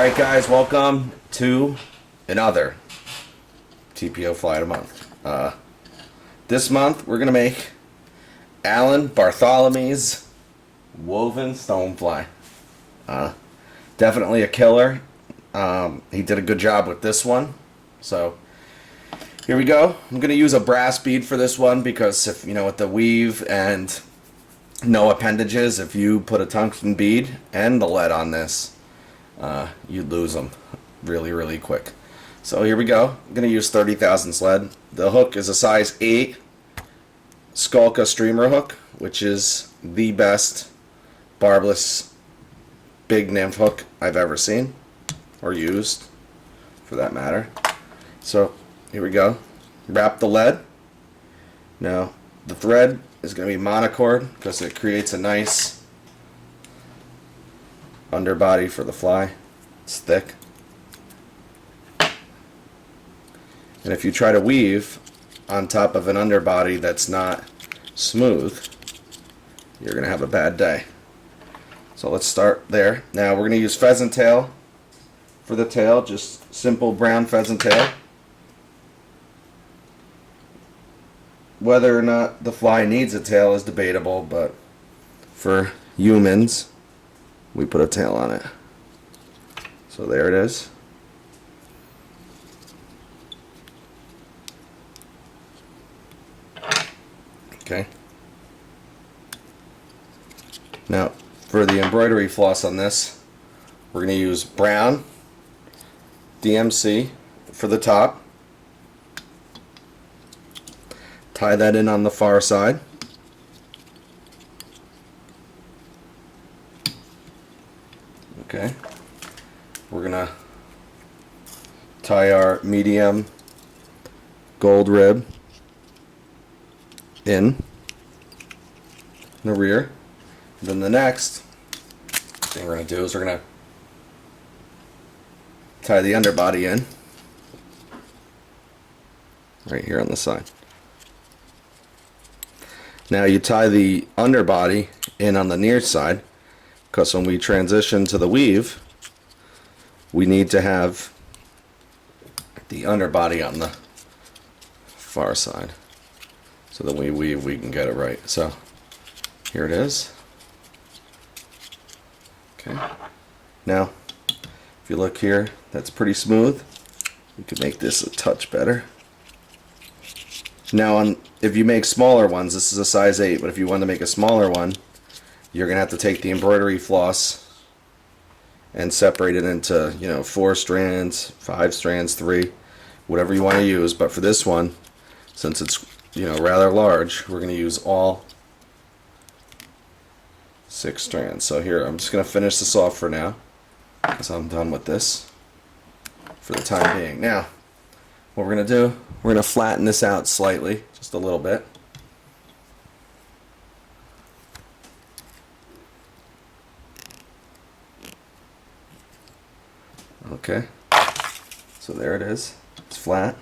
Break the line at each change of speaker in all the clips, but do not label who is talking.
Alright guys, welcome to another TPO fly of the month. This month we're going to make Alain Barthelemy's woven stonefly. Definitely a killer. He did a good job with this one. So here we go. I'm going to use a brass bead for this one because if you know, with the weave and no appendages, if you put a tungsten bead and the lead on this, you'd lose them really quick. So here we go. I'm going to use 30 thousandths lead. The hook is a size 8 Skulka streamer hook, which is the best barbless big nymph hook I've ever seen or used for that matter. So here we go. Wrap the lead. Now the thread is going to be monocord because it creates a nice underbody for the fly. It's thick. And if you try to weave on top of an underbody that's not smooth, you're going to have a bad day. So let's start there. Now we're going to use pheasant tail for the tail, just simple brown pheasant tail. Whether or not the fly needs a tail is debatable, but for humans, we put a tail on it. So there it is. Okay. Now, for the embroidery floss on this, we're going to use brown DMC for the top. Tie that in on the far side. Okay. We're going to tie our medium gold rib in the rear. And then the next thing we're going to do is we're going to tie the underbody in right here on the side. Now you tie the underbody in on the near side because when we transition to the weave, we need to have the underbody on the far side. So that when we weave, we can get it right. So here it is. Okay. Now, if you look here, that's pretty smooth. We could make this a touch better. Now, if you make smaller ones, this is a size 8, but if you want to make a smaller one, you're going to have to take the embroidery floss and separate it into, 4 strands, 5 strands, 3, whatever you want to use. But for this one, since it's rather large, we're going to use all 6 strands. So here, I'm just going to finish this off for now because I'm done with this for the time being. Now, what we're going to do, we're going to flatten this out slightly, just a little bit. Okay, so there it is. It's flat.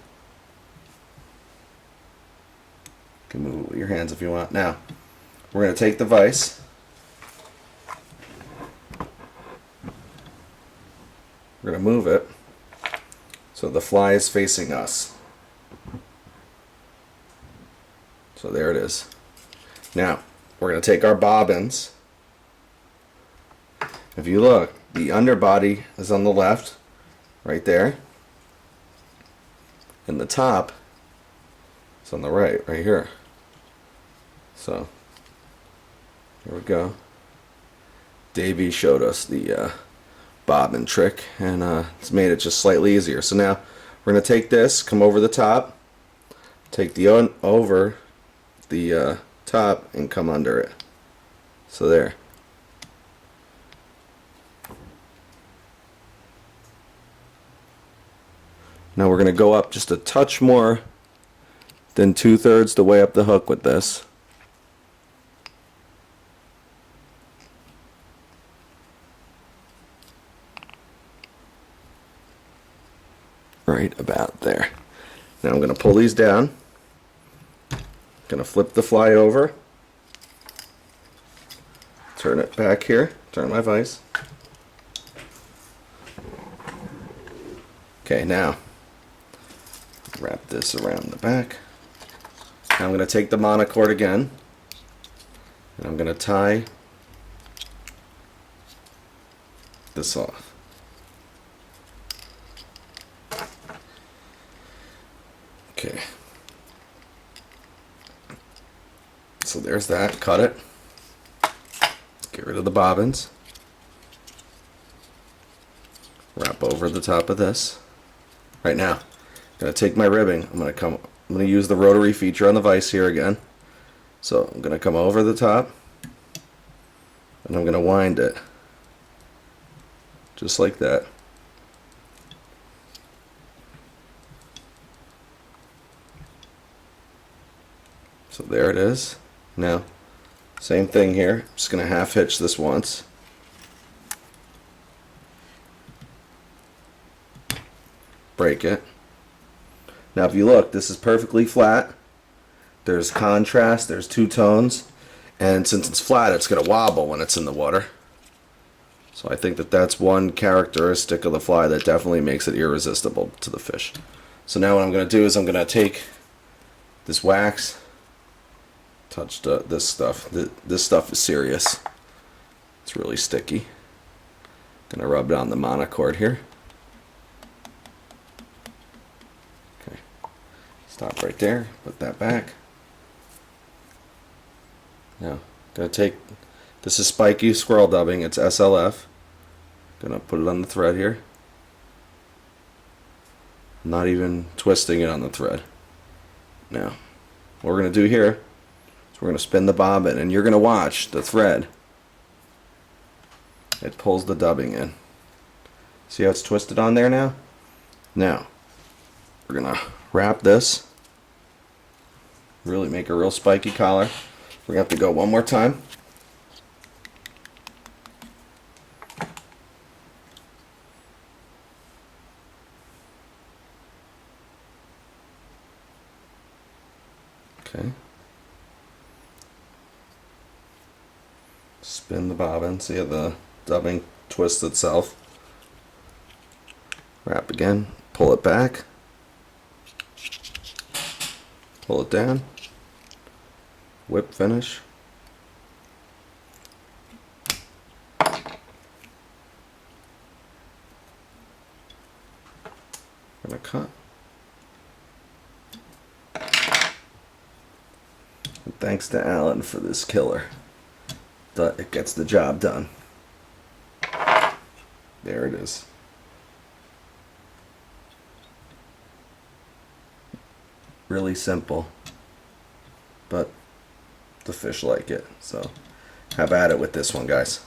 You can move it with your hands if you want. Now, we're going to take the vise. We're going to move it so the fly is facing us. So there it is. Now, we're going to take our bobbins. If you look, the underbody is on the left, right there. And the top is on the right here. So, here we go. Davey showed us the bobbin trick, and it's made it just slightly easier. So now we're going to take this, come over the top, take the over the top, and come under it. So there. Now we're going to go up just a touch more than 2/3 the way up the hook with this. Right about there. Now I'm going to pull these down. Going to flip the fly over. Turn it back here. Turn my vise. Okay, now wrap this around the back. Now I'm going to take the monocord again, and I'm going to tie this off. Okay. So there's that. Cut it. Get rid of the bobbins. Wrap over the top of this. Right now, I'm going to take my ribbing. I'm going to use the rotary feature on the vise here again. So I'm going to come over the top, and I'm going to wind it just like that. So there it is. Now, same thing here. Just going to half hitch this once. Break it. Now if you look, this is perfectly flat. There's contrast, there's two tones, and since it's flat, it's going to wobble when it's in the water. So I think that that's one characteristic of the fly that definitely makes it irresistible to the fish. So now what I'm going to do is I'm going to take this wax, touch this stuff. This stuff is serious. It's really sticky. I'm going to rub it on the monocord here. Okay, stop right there, put that back. Now, going to take, this is spiky squirrel dubbing, it's SLF. Going to put it on the thread here. Not even twisting it on the thread. Now, what we're going to do here is we're going to spin the bobbin, and you're going to watch the thread. It pulls the dubbing in. See how it's twisted on there now? Now, we're going to wrap this. Really make a real spiky collar. We're going to have to go one more time. Okay. Spin the bobbin. See how the dubbing twists itself. Wrap again. Pull it back. Pull it down. Whip finish. Gonna cut. And thanks to Alain for this killer. It gets the job done. There it is. Really simple, but the fish like it. So have at it with this one, guys.